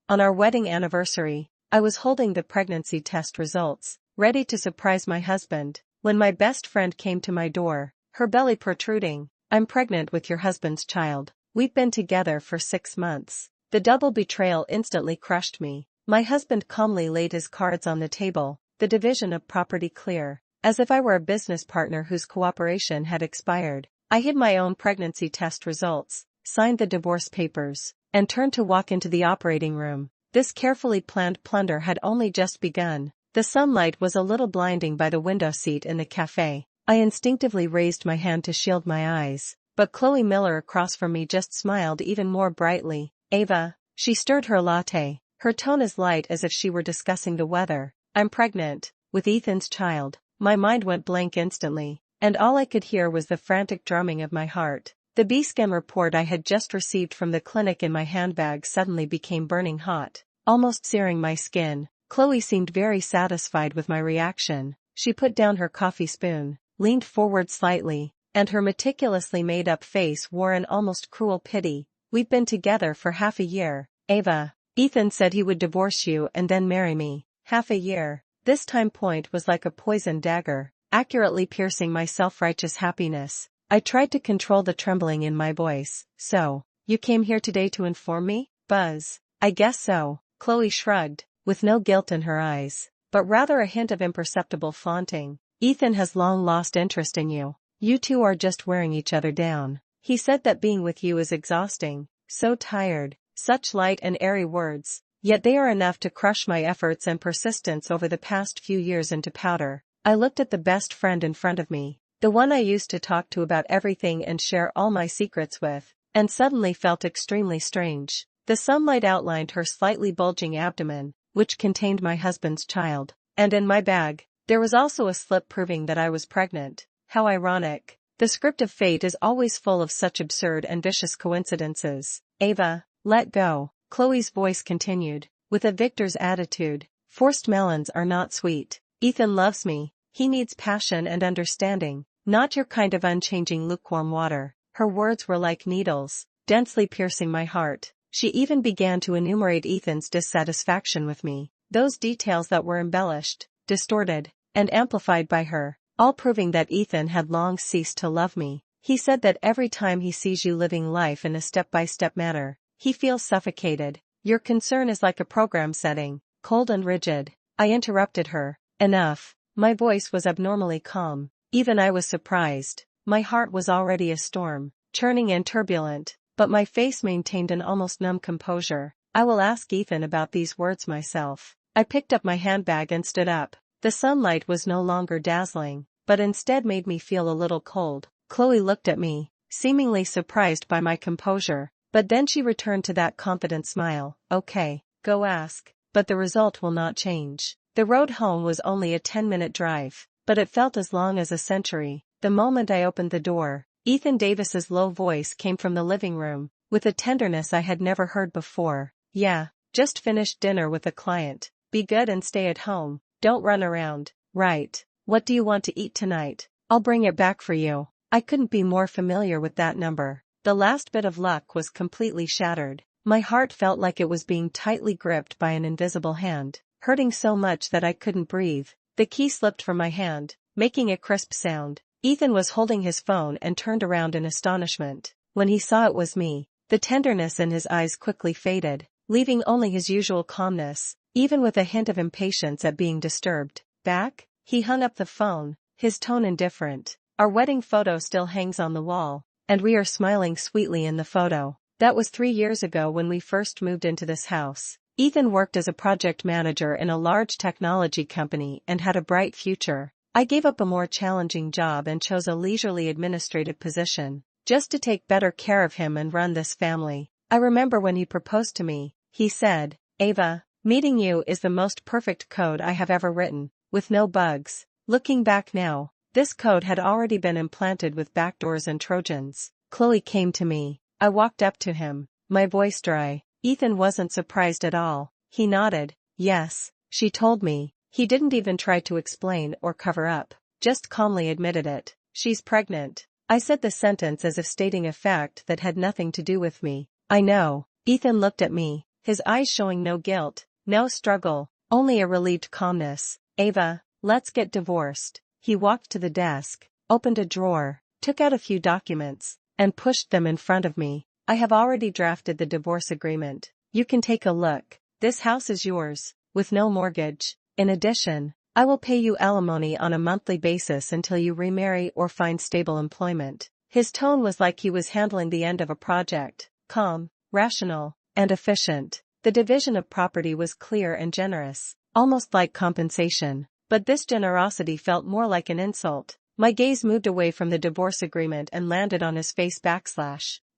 On our wedding anniversary, I was holding the pregnancy test results, ready to surprise my husband, when my best friend came to my door, her belly protruding. "I'm pregnant with your husband's child. We've been together for 6 months. The double betrayal instantly crushed me. My husband calmly laid his cards on the table, the division of property clear, as if I were a business partner whose cooperation had expired. I hid my own pregnancy test results, signed the divorce papers, and turned to walk into the operating room. This carefully planned plunder had only just begun. The sunlight was a little blinding by the window seat in the cafe. I instinctively raised my hand to shield my eyes, but Chloe Miller across from me just smiled even more brightly. "Ava." She stirred her latte, her tone as light as if she were discussing the weather. "I'm pregnant, with Ethan's child." My mind went blank instantly, and all I could hear was the frantic drumming of my heart. The B-scan report I had just received from the clinic in my handbag suddenly became burning hot, almost searing my skin. Chloe seemed very satisfied with my reaction. She put down her coffee spoon, leaned forward slightly, and her meticulously made-up face wore an almost cruel pity. "We've been together for half a year, Ava. Ethan said he would divorce you and then marry me. Half a year." This time point was like a poisoned dagger, accurately piercing my self-righteous happiness. I tried to control the trembling in my voice. "So, you came here today to inform me, Buzz?" "I guess so." Chloe shrugged, with no guilt in her eyes, but rather a hint of imperceptible flaunting. "Ethan has long lost interest in you. You two are just wearing each other down. He said that being with you is exhausting. So tired." Such light and airy words, yet they are enough to crush my efforts and persistence over the past few years into powder. I looked at the best friend in front of me, the one I used to talk to about everything and share all my secrets with, and suddenly felt extremely strange. The sunlight outlined her slightly bulging abdomen, which contained my husband's child, and in my bag, there was also a slip proving that I was pregnant. How ironic. The script of fate is always full of such absurd and vicious coincidences. "Ava, let go," Chloe's voice continued, with a victor's attitude. "Forced melons are not sweet. Ethan loves me. He needs passion and understanding, not your kind of unchanging lukewarm water." Her words were like needles, densely piercing my heart. She even began to enumerate Ethan's dissatisfaction with me, those details that were embellished, distorted, and amplified by her, all proving that Ethan had long ceased to love me. "He said that every time he sees you living life in a step-by-step manner, he feels suffocated. Your concern is like a program setting, cold and rigid." I interrupted her. "Enough." My voice was abnormally calm. Even I was surprised. My heart was already a storm, churning and turbulent, but my face maintained an almost numb composure. "I will ask Ethan about these words myself." I picked up my handbag and stood up. The sunlight was no longer dazzling, but instead made me feel a little cold. Chloe looked at me, seemingly surprised by my composure, but then she returned to that confident smile. "Okay, go ask, but the result will not change." The road home was only a 10-minute drive, but it felt as long as a century. The moment I opened the door, Ethan Davis's low voice came from the living room, with a tenderness I had never heard before. "Yeah, just finished dinner with a client. Be good and stay at home. Don't run around." "Right. What do you want to eat tonight? I'll bring it back for you." I couldn't be more familiar with that number. The last bit of luck was completely shattered. My heart felt like it was being tightly gripped by an invisible hand, hurting so much that I couldn't breathe. The key slipped from my hand, making a crisp sound. Ethan was holding his phone and turned around in astonishment. When he saw it was me, the tenderness in his eyes quickly faded, leaving only his usual calmness, even with a hint of impatience at being disturbed. "Back?" He hung up the phone, his tone indifferent. "Our wedding photo still hangs on the wall, and we are smiling sweetly in the photo. That was 3 years ago when we first moved into this house." Ethan worked as a project manager in a large technology company and had a bright future. I gave up a more challenging job and chose a leisurely administrative position, just to take better care of him and run this family. I remember when he proposed to me, he said, "Ava, meeting you is the most perfect code I have ever written, with no bugs." Looking back now, this code had already been implanted with backdoors and trojans. Chloe came to me. I walked up to him, my voice dry. Ethan wasn't surprised at all. He nodded. "Yes," she told me. He didn't even try to explain or cover up, just calmly admitted it. "She's pregnant." I said the sentence as if stating a fact that had nothing to do with me. "I know." Ethan looked at me, his eyes showing no guilt, no struggle, only a relieved calmness. Ava, let's get divorced. He walked to the desk, opened a drawer, took out a few documents, and pushed them in front of me. I have already drafted the divorce agreement. You can take a look. This house is yours, with no mortgage. In addition, I will pay you alimony on a monthly basis until you remarry or find stable employment. His tone was like he was handling the end of a project, calm, rational, and efficient. The division of property was clear and generous, almost like compensation. But this generosity felt more like an insult. My gaze moved away from the divorce agreement and landed on his face.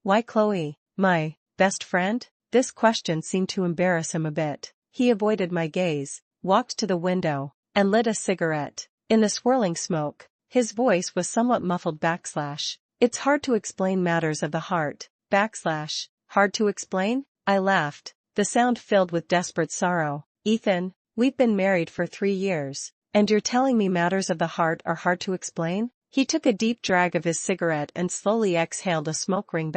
Why Chloe? My best friend? This question seemed to embarrass him a bit. He avoided my gaze, walked to the window, and lit a cigarette. In the swirling smoke, his voice was somewhat muffled. It's hard to explain matters of the heart. Hard to explain? I laughed, the sound filled with desperate sorrow. Ethan, we've been married for 3 years, and you're telling me matters of the heart are hard to explain? He took a deep drag of his cigarette and slowly exhaled a smoke ring.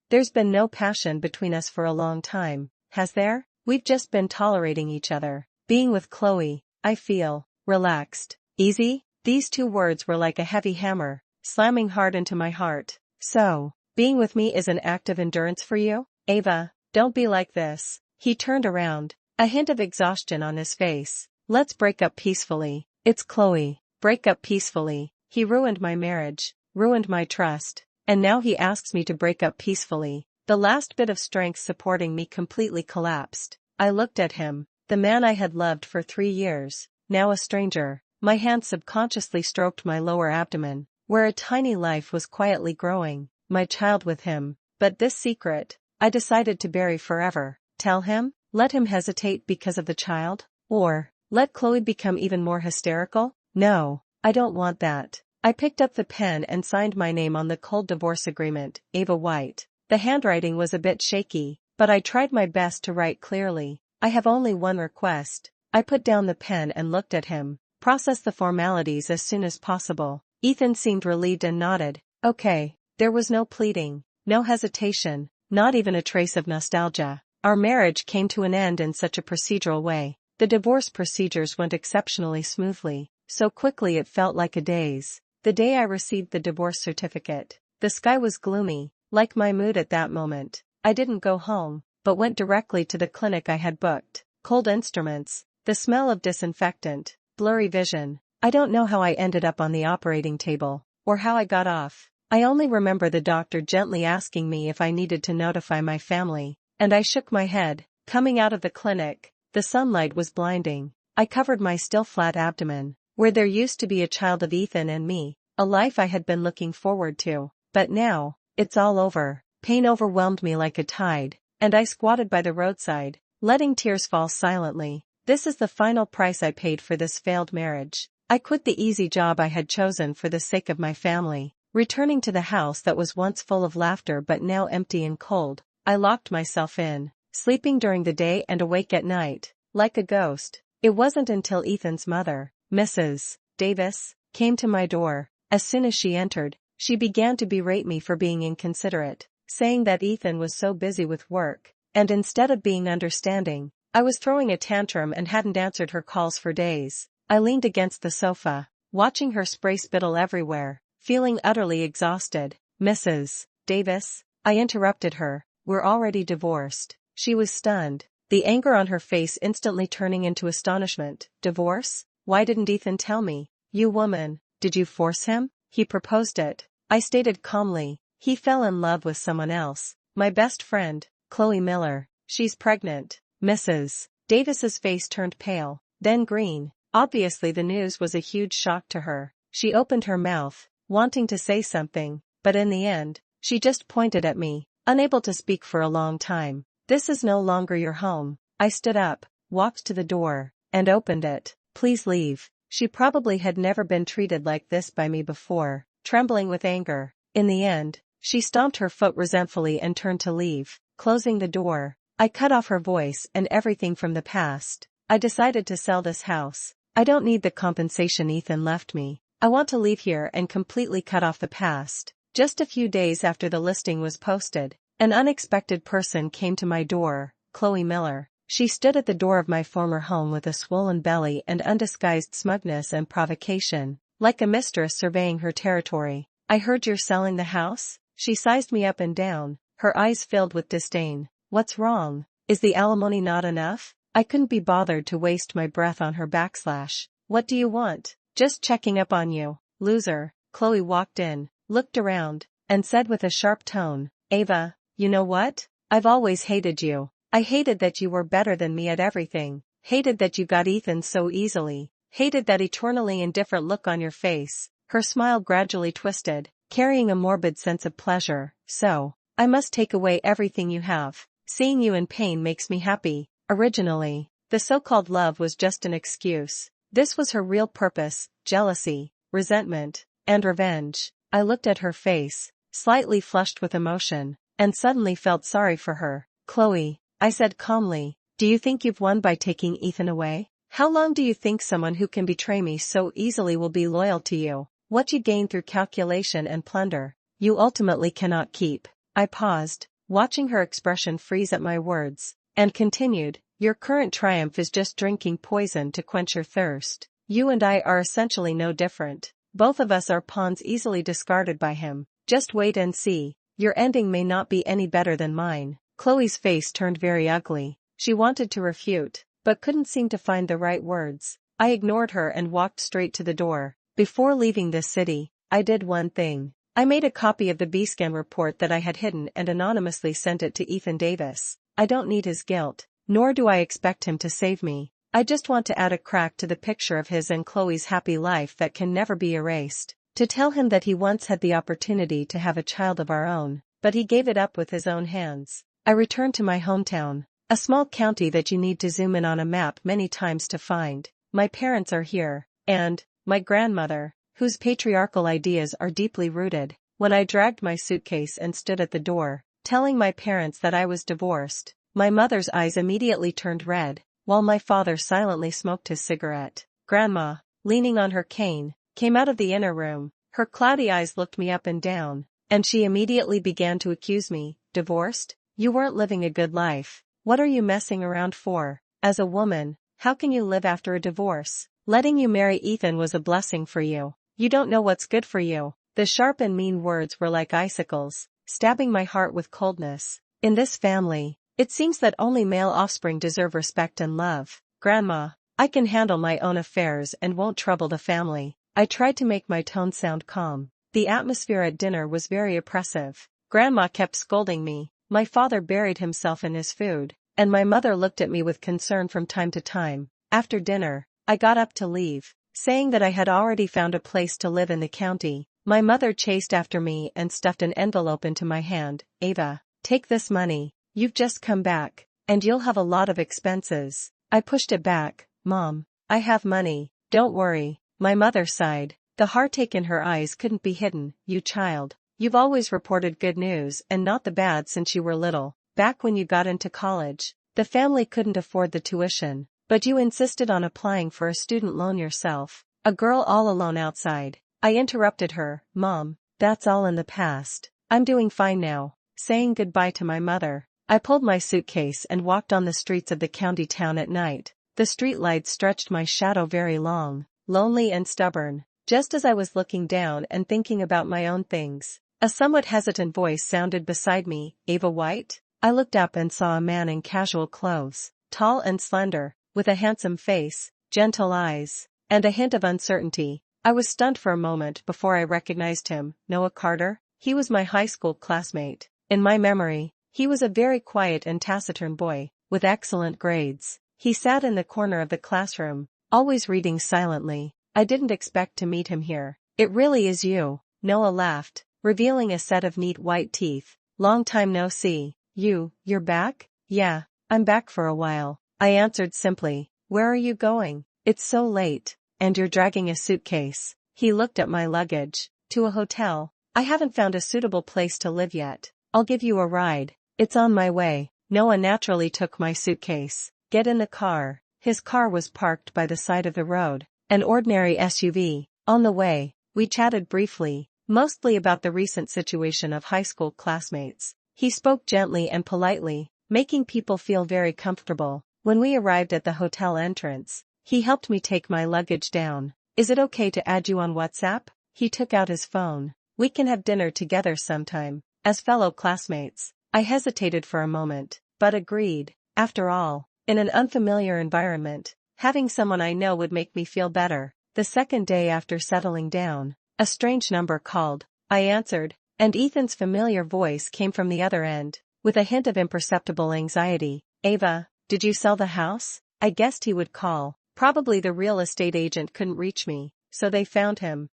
There's been no passion between us for a long time, has there? We've just been tolerating each other. Being with Chloe, I feel relaxed, easy. These 2 words were like a heavy hammer, slamming hard into my heart. So, being with me is an act of endurance for you? Ava, don't be like this. He turned around, a hint of exhaustion on his face. Let's break up peacefully. It's Chloe. Break up peacefully. He ruined my marriage, ruined my trust, and now he asks me to break up peacefully. The last bit of strength supporting me completely collapsed. I looked at him, the man I had loved for 3 years, now a stranger. My hand subconsciously stroked my lower abdomen, where a tiny life was quietly growing, my child with him. But this secret, I decided to bury forever. Tell him? Let him hesitate because of the child? Or, let Chloe become even more hysterical? No, I don't want that. I picked up the pen and signed my name on the cold divorce agreement, Ava White. The handwriting was a bit shaky, but I tried my best to write clearly. I have only one request. I put down the pen and looked at him. Process the formalities as soon as possible. Ethan seemed relieved and nodded. Okay. There was no pleading, no hesitation, not even a trace of nostalgia. Our marriage came to an end in such a procedural way. The divorce procedures went exceptionally smoothly, so quickly it felt like a daze. The day I received the divorce certificate, the sky was gloomy, like my mood at that moment. I didn't go home, but went directly to the clinic I had booked. Cold instruments, the smell of disinfectant, blurry vision. I don't know how I ended up on the operating table, or how I got off. I only remember the doctor gently asking me if I needed to notify my family, and I shook my head. Coming out of the clinic, the sunlight was blinding. I covered my still flat abdomen, where there used to be a child of Ethan and me, a life I had been looking forward to. But now, it's all over. Pain overwhelmed me like a tide, and I squatted by the roadside, letting tears fall silently. This is the final price I paid for this failed marriage. I quit the easy job I had chosen for the sake of my family. Returning to the house that was once full of laughter but now empty and cold, I locked myself in, sleeping during the day and awake at night, like a ghost. It wasn't until Ethan's mother, Mrs. Davis, came to my door. As soon as she entered, she began to berate me for being inconsiderate, saying that Ethan was so busy with work, and instead of being understanding, I was throwing a tantrum and hadn't answered her calls for days. I leaned against the sofa, watching her spray spittle everywhere, feeling utterly exhausted. Mrs. Davis, I interrupted her, we're already divorced. She was stunned, the anger on her face instantly turning into astonishment. Divorce? Why didn't Ethan tell me? You woman, did you force him? He proposed it. I stated calmly. He fell in love with someone else. My best friend, Chloe Miller. She's pregnant. Mrs. Davis's face turned pale, then green. Obviously the news was a huge shock to her. She opened her mouth, wanting to say something, but in the end, she just pointed at me, unable to speak for a long time. This is no longer your home. I stood up, walked to the door, and opened it. Please leave. She probably had never been treated like this by me before, trembling with anger. In the end, she stomped her foot resentfully and turned to leave. Closing the door, I cut off her voice and everything from the past. I decided to sell this house. I don't need the compensation Ethan left me. I want to leave here and completely cut off the past. Just a few days after the listing was posted, an unexpected person came to my door, Chloe Miller. She stood at the door of my former home with a swollen belly and undisguised smugness and provocation, like a mistress surveying her territory. I heard you're selling the house? She sized me up and down, her eyes filled with disdain. What's wrong? Is the alimony not enough? I couldn't be bothered to waste my breath on her backslash. What do you want? Just checking up on you, loser. Chloe walked in, looked around, and said with a sharp tone, Ava, you know what? I've always hated you. I hated that you were better than me at everything. Hated that you got Ethan so easily. Hated that eternally indifferent look on your face. Her smile gradually twisted, carrying a morbid sense of pleasure. So, I must take away everything you have. Seeing you in pain makes me happy. Originally, the so-called love was just an excuse. This was her real purpose: jealousy, resentment, and revenge. I looked at her face, slightly flushed with emotion, and suddenly felt sorry for her. Chloe, I said calmly, do you think you've won by taking Ethan away? How long do you think someone who can betray me so easily will be loyal to you? What you gain through calculation and plunder, you ultimately cannot keep. I paused, watching her expression freeze at my words, and continued, your current triumph is just drinking poison to quench your thirst. You and I are essentially no different. Both of us are pawns easily discarded by him. Just wait and see. Your ending may not be any better than mine. Chloe's face turned very ugly. She wanted to refute, but couldn't seem to find the right words. I ignored her and walked straight to the door. Before leaving this city, I did one thing. I made a copy of the B-scan report that I had hidden and anonymously sent it to Ethan Davis. I don't need his guilt, nor do I expect him to save me. I just want to add a crack to the picture of his and Chloe's happy life that can never be erased. To tell him that he once had the opportunity to have a child of our own, but he gave it up with his own hands. I returned to my hometown, a small county that you need to zoom in on a map many times to find. My parents are here, and my grandmother, whose patriarchal ideas are deeply rooted. When I dragged my suitcase and stood at the door, telling my parents that I was divorced, my mother's eyes immediately turned red, while my father silently smoked his cigarette. Grandma, leaning on her cane, came out of the inner room. Her cloudy eyes looked me up and down, and she immediately began to accuse me. Divorced? You weren't living a good life. What are you messing around for? As a woman, how can you live after a divorce? Letting you marry Ethan was a blessing for you. You don't know what's good for you. The sharp and mean words were like icicles, stabbing my heart with coldness. In this family, it seems that only male offspring deserve respect and love. Grandma, I can handle my own affairs and won't trouble the family. I tried to make my tone sound calm. The atmosphere at dinner was very oppressive. Grandma kept scolding me. My father buried himself in his food, and my mother looked at me with concern from time to time. After dinner, I got up to leave, saying that I had already found a place to live in the county. My mother chased after me and stuffed an envelope into my hand. Ava, take this money. You've just come back, and you'll have a lot of expenses. I pushed it back. Mom, I have money. Don't worry. My mother sighed. The heartache in her eyes couldn't be hidden. You child. You've always reported good news and not the bad since you were little. Back when you got into college, the family couldn't afford the tuition, but you insisted on applying for a student loan yourself. A girl all alone outside. I interrupted her. Mom, that's all in the past. I'm doing fine now. Saying goodbye to my mother, I pulled my suitcase and walked on the streets of the county town at night. The streetlights stretched my shadow very long, lonely and stubborn. Just as I was looking down and thinking about my own things, a somewhat hesitant voice sounded beside me. Ava White? I looked up and saw a man in casual clothes, tall and slender, with a handsome face, gentle eyes, and a hint of uncertainty. I was stunned for a moment before I recognized him. Noah Carter? He was my high school classmate. In my memory, he was a very quiet and taciturn boy, with excellent grades. He sat in the corner of the classroom, always reading silently. I didn't expect to meet him here. It really is you. Noah laughed, revealing a set of neat white teeth. Long time no see. You're back? Yeah, I'm back for a while. I answered simply. Where are you going? It's so late, and you're dragging a suitcase. He looked at my luggage. To a hotel. I haven't found a suitable place to live yet. I'll give you a ride. It's on my way. Noah naturally took my suitcase. Get in the car. His car was parked by the side of the road, an ordinary SUV. On the way, we chatted briefly, mostly about the recent situation of high school classmates. He spoke gently and politely, making people feel very comfortable. When we arrived at the hotel entrance, he helped me take my luggage down. Is it okay to add you on WhatsApp? He took out his phone. We can have dinner together sometime, as fellow classmates. I hesitated for a moment, but agreed. After all, in an unfamiliar environment, having someone I know would make me feel better. The second day after settling down, a strange number called. I answered, and Ethan's familiar voice came from the other end, with a hint of imperceptible anxiety. Ava, did you sell the house? I guessed he would call. Probably the real estate agent couldn't reach me, so they found him.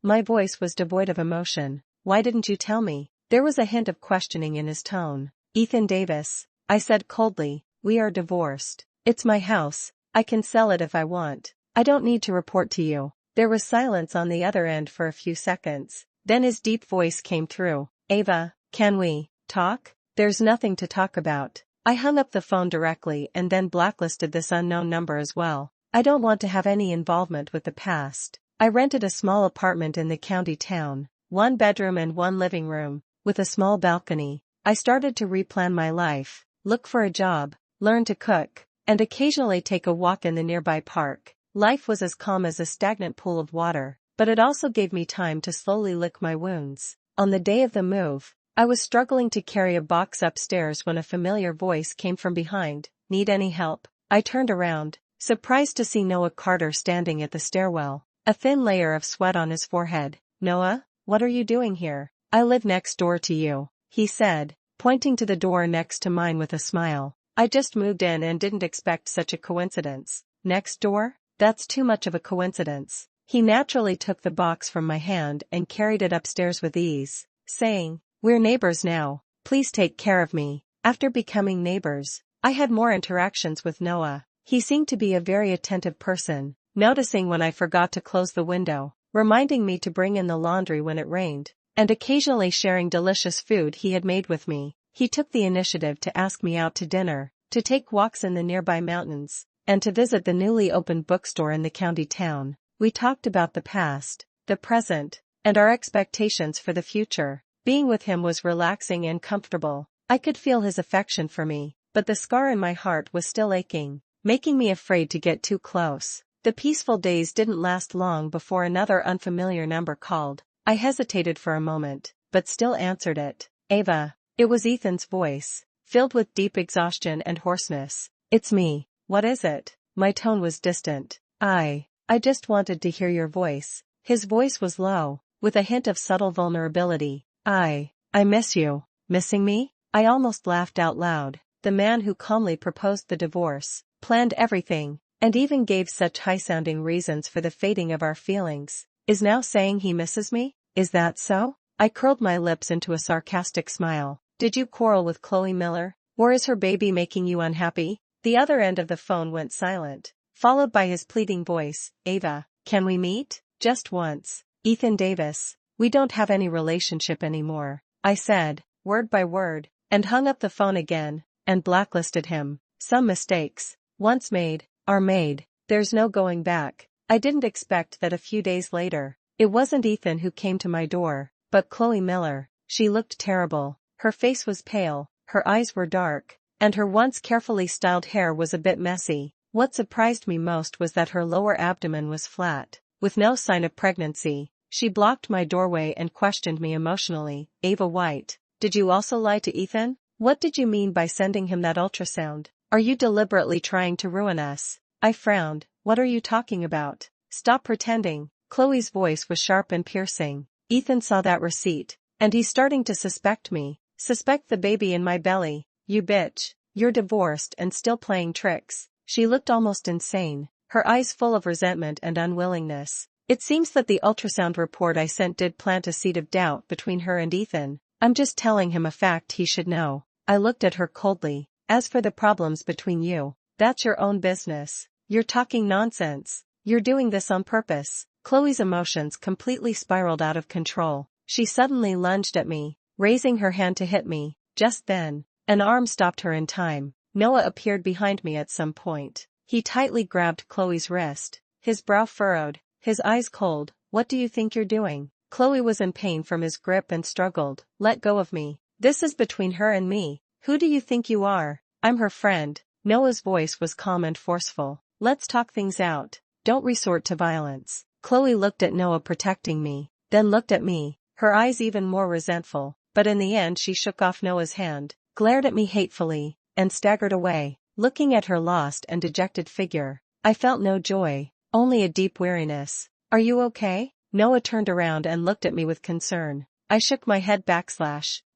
My voice was devoid of emotion. Why didn't you tell me? There was a hint of questioning in his tone. Ethan Davis, I said coldly, we are divorced. It's my house. I can sell it if I want. I don't need to report to you. There was silence on the other end for a few seconds. Then his deep voice came through. Ava, can we talk? There's nothing to talk about. I hung up the phone directly and then blacklisted this unknown number as well. I don't want to have any involvement with the past. I rented a small apartment in the county town, 1 bedroom and 1 living room, with a small balcony. I started to replan my life, look for a job, learn to cook, and occasionally take a walk in the nearby park. Life was as calm as a stagnant pool of water, but it also gave me time to slowly lick my wounds. On the day of the move, I was struggling to carry a box upstairs when a familiar voice came from behind. Need any help? I turned around, surprised to see Noah Carter standing at the stairwell, a thin layer of sweat on his forehead. Noah, what are you doing here? I live next door to you, he said, pointing to the door next to mine with a smile. I just moved in and didn't expect such a coincidence. Next door? That's too much of a coincidence. He naturally took the box from my hand and carried it upstairs with ease, saying, we're neighbors now. Please take care of me. After becoming neighbors, I had more interactions with Noah. He seemed to be a very attentive person, noticing when I forgot to close the window, reminding me to bring in the laundry when it rained, and occasionally sharing delicious food he had made with me. He took the initiative to ask me out to dinner, to take walks in the nearby mountains, and to visit the newly opened bookstore in the county town. We talked about the past, the present, and our expectations for the future. Being with him was relaxing and comfortable. I could feel his affection for me, but the scar in my heart was still aching, making me afraid to get too close. The peaceful days didn't last long before another unfamiliar number called. I hesitated for a moment, but still answered it. Ava. It was Ethan's voice, filled with deep exhaustion and hoarseness. It's me. What is it? My tone was distant. I just wanted to hear your voice. His voice was low, with a hint of subtle vulnerability. I miss you. Missing me? I almost laughed out loud. The man who calmly proposed the divorce, planned everything, and even gave such high-sounding reasons for the fading of our feelings, is now saying he misses me? Is that so? I curled my lips into a sarcastic smile. Did you quarrel with Chloe Miller? Or is her baby making you unhappy? The other end of the phone went silent, followed by his pleading voice. Ava, can we meet? Just once. Ethan Davis. We don't have any relationship anymore, I said, word by word, and hung up the phone again, and blacklisted him. Some mistakes, once made, are made. There's no going back. I didn't expect that a few days later, it wasn't Ethan who came to my door, but Chloe Miller. She looked terrible. Her face was pale, her eyes were dark, and her once carefully styled hair was a bit messy. What surprised me most was that her lower abdomen was flat, with no sign of pregnancy. She blocked my doorway and questioned me emotionally. Ava White, did you also lie to Ethan? What did you mean by sending him that ultrasound? Are you deliberately trying to ruin us? I frowned. What are you talking about? Stop pretending. Chloe's voice was sharp and piercing. Ethan saw that receipt, and he's starting to suspect me. Suspect the baby in my belly. You bitch. You're divorced and still playing tricks. She looked almost insane, her eyes full of resentment and unwillingness. It seems that the ultrasound report I sent did plant a seed of doubt between her and Ethan. I'm just telling him a fact he should know. I looked at her coldly. As for the problems between you, that's your own business. You're talking nonsense. You're doing this on purpose. Chloe's emotions completely spiraled out of control. She suddenly lunged at me, raising her hand to hit me. Just then, an arm stopped her in time. Noah appeared behind me at some point. He tightly grabbed Chloe's wrist, his brow furrowed, his eyes cold. What do you think you're doing? Chloe was in pain from his grip and struggled. Let go of me. This is between her and me. Who do you think you are? I'm her friend. Noah's voice was calm and forceful. Let's talk things out. Don't resort to violence. Chloe looked at Noah protecting me, then looked at me, her eyes even more resentful, but in the end she shook off Noah's hand, glared at me hatefully, and staggered away. Looking at her lost and dejected figure, I felt no joy, only a deep weariness. Are you okay? Noah turned around and looked at me with concern. I shook my head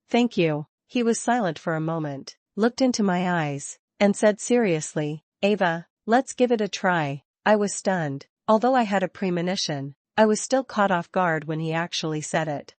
Thank you. He was silent for a moment, looked into my eyes, and said seriously, Ava, let's give it a try. I was stunned. Although I had a premonition, I was still caught off guard when he actually said it.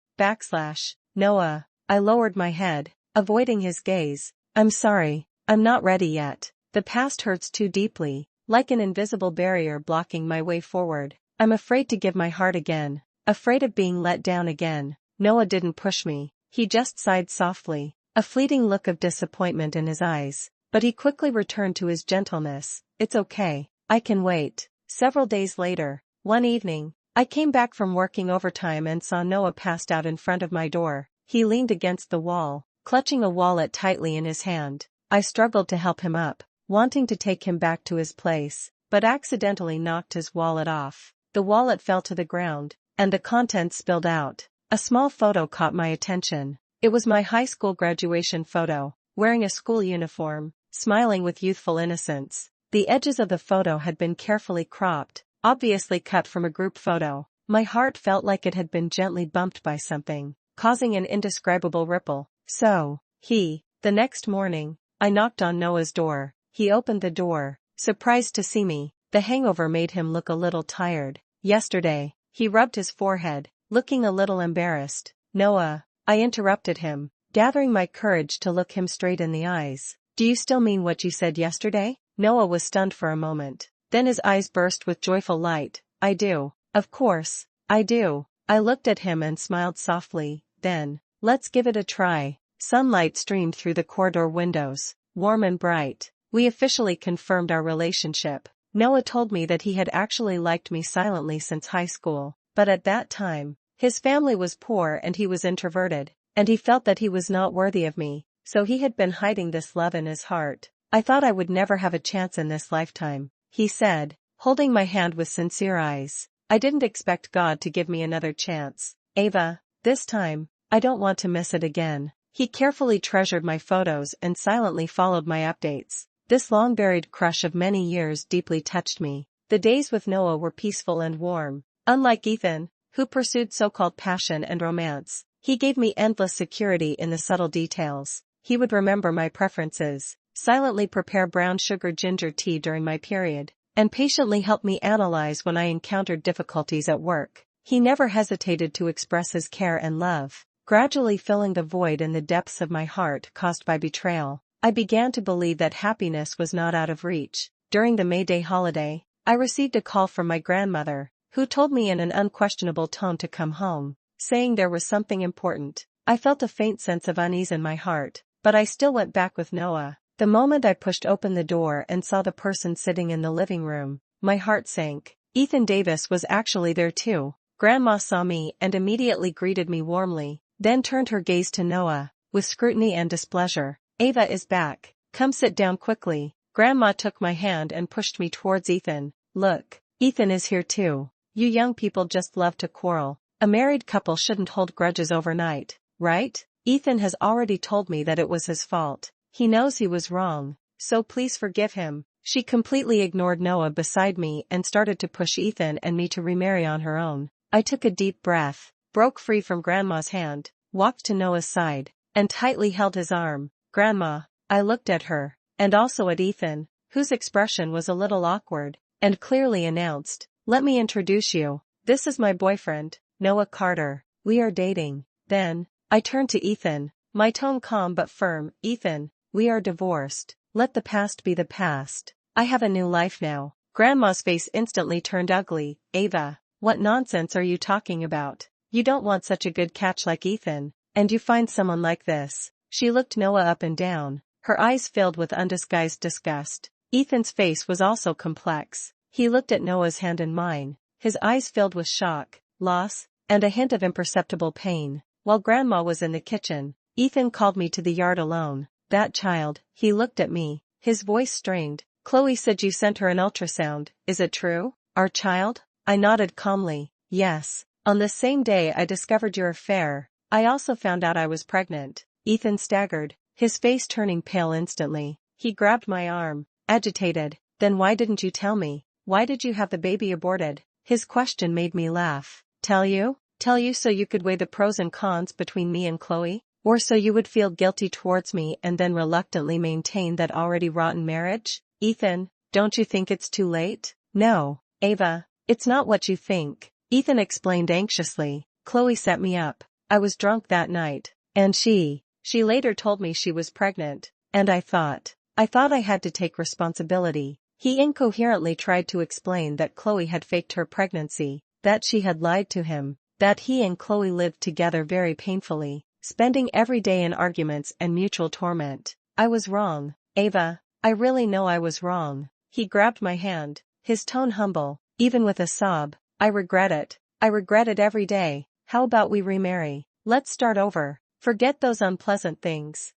Noah. I lowered my head, avoiding his gaze. I'm sorry, I'm not ready yet. The past hurts too deeply, like an invisible barrier blocking my way forward. I'm afraid to give my heart again, afraid of being let down again. Noah didn't push me, he just sighed softly, a fleeting look of disappointment in his eyes, but he quickly returned to his gentleness. It's okay, I can wait. Several days later, one evening, I came back from working overtime and saw Noah passed out in front of my door. He leaned against the wall, clutching a wallet tightly in his hand. I struggled to help him up, wanting to take him back to his place, but accidentally knocked his wallet off. The wallet fell to the ground, and the contents spilled out. A small photo caught my attention. It was my high school graduation photo, wearing a school uniform, smiling with youthful innocence. The edges of the photo had been carefully cropped, obviously cut from a group photo. My heart felt like it had been gently bumped by something, causing an indescribable ripple. The next morning, I knocked on Noah's door. He opened the door, surprised to see me. The hangover made him look a little tired. Yesterday, he rubbed his forehead, looking a little embarrassed. Noah, I interrupted him, gathering my courage to look him straight in the eyes. Do you still mean what you said yesterday? Noah was stunned for a moment. Then his eyes burst with joyful light. I do. Of course, I do. I looked at him and smiled softly. Then, let's give it a try. Sunlight streamed through the corridor windows, warm and bright. We officially confirmed our relationship. Noah told me that he had actually liked me silently since high school, but at that time, his family was poor and he was introverted, and he felt that he was not worthy of me, so he had been hiding this love in his heart. I thought I would never have a chance in this lifetime, he said, holding my hand with sincere eyes. I didn't expect God to give me another chance. Ava, this time, I don't want to miss it again. He carefully treasured my photos and silently followed my updates. This long-buried crush of many years deeply touched me. The days with Noah were peaceful and warm. Unlike Ethan, who pursued so-called passion and romance, he gave me endless security in the subtle details. He would remember my preferences, silently prepare brown sugar ginger tea during my period, and patiently help me analyze when I encountered difficulties at work. He never hesitated to express his care and love, gradually filling the void in the depths of my heart caused by betrayal. I began to believe that happiness was not out of reach. During the May Day holiday, I received a call from my grandmother, who told me in an unquestionable tone to come home, saying there was something important. I felt a faint sense of unease in my heart, but I still went back with Noah. The moment I pushed open the door and saw the person sitting in the living room, my heart sank. Ethan Davis was actually there too. Grandma saw me and immediately greeted me warmly, then turned her gaze to Noah, with scrutiny and displeasure. Ava is back. Come sit down quickly. Grandma took my hand and pushed me towards Ethan. Look, Ethan is here too. You young people just love to quarrel. A married couple shouldn't hold grudges overnight, right? Ethan has already told me that it was his fault. He knows he was wrong, so please forgive him. She completely ignored Noah beside me and started to push Ethan and me to remarry on her own. I took a deep breath, broke free from Grandma's hand, walked to Noah's side, and tightly held his arm. Grandma, I looked at her, and also at Ethan, whose expression was a little awkward, and clearly announced, let me introduce you. This is my boyfriend, Noah Carter. We are dating. Then, I turned to Ethan, my tone calm but firm. Ethan, we are divorced. Let the past be the past. I have a new life now. Grandma's face instantly turned ugly. Ava, what nonsense are you talking about? You don't want such a good catch like Ethan, and you find someone like this. She looked Noah up and down, her eyes filled with undisguised disgust. Ethan's face was also complex. He looked at Noah's hand in mine, his eyes filled with shock, loss, and a hint of imperceptible pain. While Grandma was in the kitchen, Ethan called me to the yard alone. That child, he looked at me, his voice strained. Chloe said you sent her an ultrasound, is it true? Our child? I nodded calmly, yes. On the same day I discovered your affair, I also found out I was pregnant. Ethan staggered, his face turning pale instantly. He grabbed my arm, agitated. Then why didn't you tell me? Why did you have the baby aborted? His question made me laugh. Tell you? Tell you so you could weigh the pros and cons between me and Chloe? Or so you would feel guilty towards me and then reluctantly maintain that already rotten marriage? Ethan, don't you think it's too late? No, Ava, it's not what you think, Ethan explained anxiously. Chloe set me up. I was drunk that night, and she later told me she was pregnant, and I thought I had to take responsibility. He incoherently tried to explain that Chloe had faked her pregnancy, that she had lied to him, that he and Chloe lived together very painfully, spending every day in arguments and mutual torment. I was wrong, Ava, I really know I was wrong. He grabbed my hand, his tone humble, even with a sob. I regret it. I regret it every day. How about we remarry? Let's start over. Forget those unpleasant things.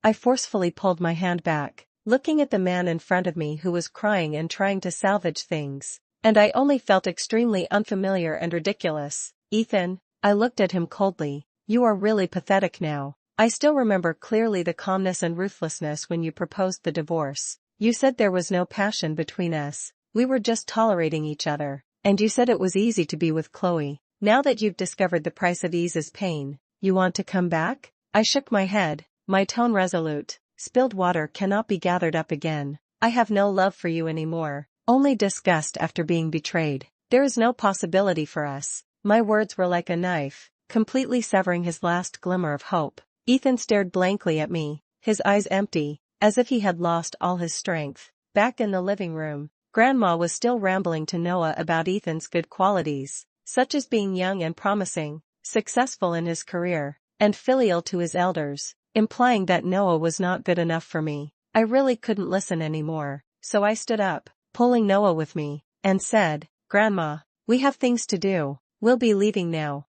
I forcefully pulled my hand back, looking at the man in front of me who was crying and trying to salvage things. And I only felt extremely unfamiliar and ridiculous. Ethan, I looked at him coldly. You are really pathetic now. I still remember clearly the calmness and ruthlessness when you proposed the divorce. You said there was no passion between us. We were just tolerating each other. And you said it was easy to be with Chloe. Now that you've discovered the price of ease is pain, you want to come back? I shook my head, my tone resolute. Spilled water cannot be gathered up again. I have no love for you anymore, only disgust after being betrayed. There is no possibility for us. My words were like a knife, completely severing his last glimmer of hope. Ethan stared blankly at me, his eyes empty, as if he had lost all his strength. Back in the living room, Grandma was still rambling to Noah about Ethan's good qualities, such as being young and promising, successful in his career, and filial to his elders, implying that Noah was not good enough for me. I really couldn't listen anymore, so I stood up, pulling Noah with me, and said, Grandma, we have things to do. We'll be leaving now.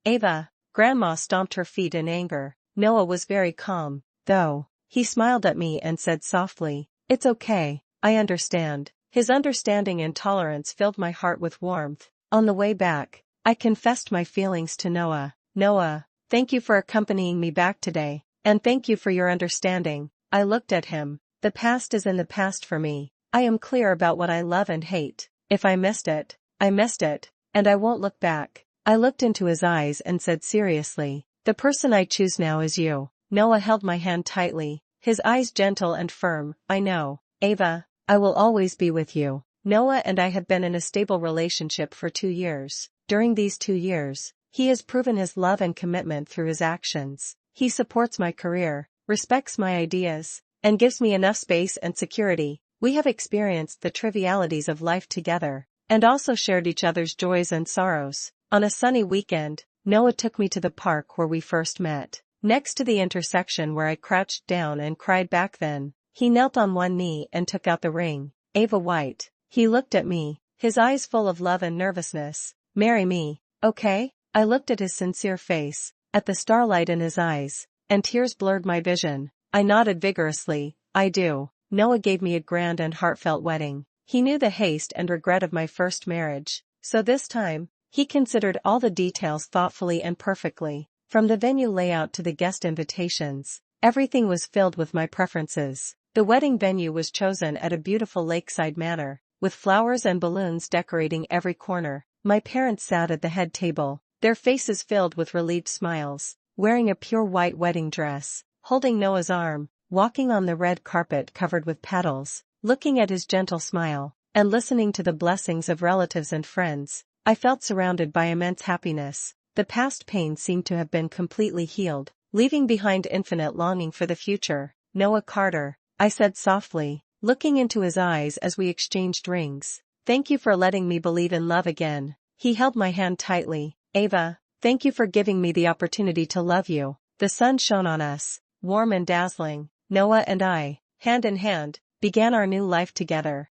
Ava. Grandma stomped her feet in anger. Noah was very calm, though. He smiled at me and said softly, It's okay, I understand. His understanding and tolerance filled my heart with warmth. On the way back, I confessed my feelings to Noah. Noah, thank you for accompanying me back today, and thank you for your understanding. I looked at him. The past is in the past for me. I am clear about what I love and hate. If I missed it, I missed it, and I won't look back. I looked into his eyes and said seriously, the person I choose now is you. Noah held my hand tightly, his eyes gentle and firm. I know, Ava, I will always be with you. Noah and I have been in a stable relationship for 2 years. During these 2 years, he has proven his love and commitment through his actions. He supports my career, respects my ideas, and gives me enough space and security. We have experienced the trivialities of life together, and also shared each other's joys and sorrows. On a sunny weekend, Noah took me to the park where we first met, next to the intersection where I crouched down and cried back then. He knelt on one knee and took out the ring. Ava White. He looked at me, his eyes full of love and nervousness. Marry me, okay? I looked at his sincere face, at the starlight in his eyes, and tears blurred my vision. I nodded vigorously, I do. Noah gave me a grand and heartfelt wedding. He knew the haste and regret of my first marriage, so this time, he considered all the details thoughtfully and perfectly. From the venue layout to the guest invitations, everything was filled with my preferences. The wedding venue was chosen at a beautiful lakeside manor, with flowers and balloons decorating every corner. My parents sat at the head table, their faces filled with relieved smiles, wearing a pure white wedding dress, holding Noah's arm, walking on the red carpet covered with petals, looking at his gentle smile, and listening to the blessings of relatives and friends. I felt surrounded by immense happiness. The past pain seemed to have been completely healed, leaving behind infinite longing for the future. Noah Carter, I said softly, looking into his eyes as we exchanged rings. Thank you for letting me believe in love again. He held my hand tightly. Ava, thank you for giving me the opportunity to love you. The sun shone on us, warm and dazzling. Noah and I, hand in hand, began our new life together.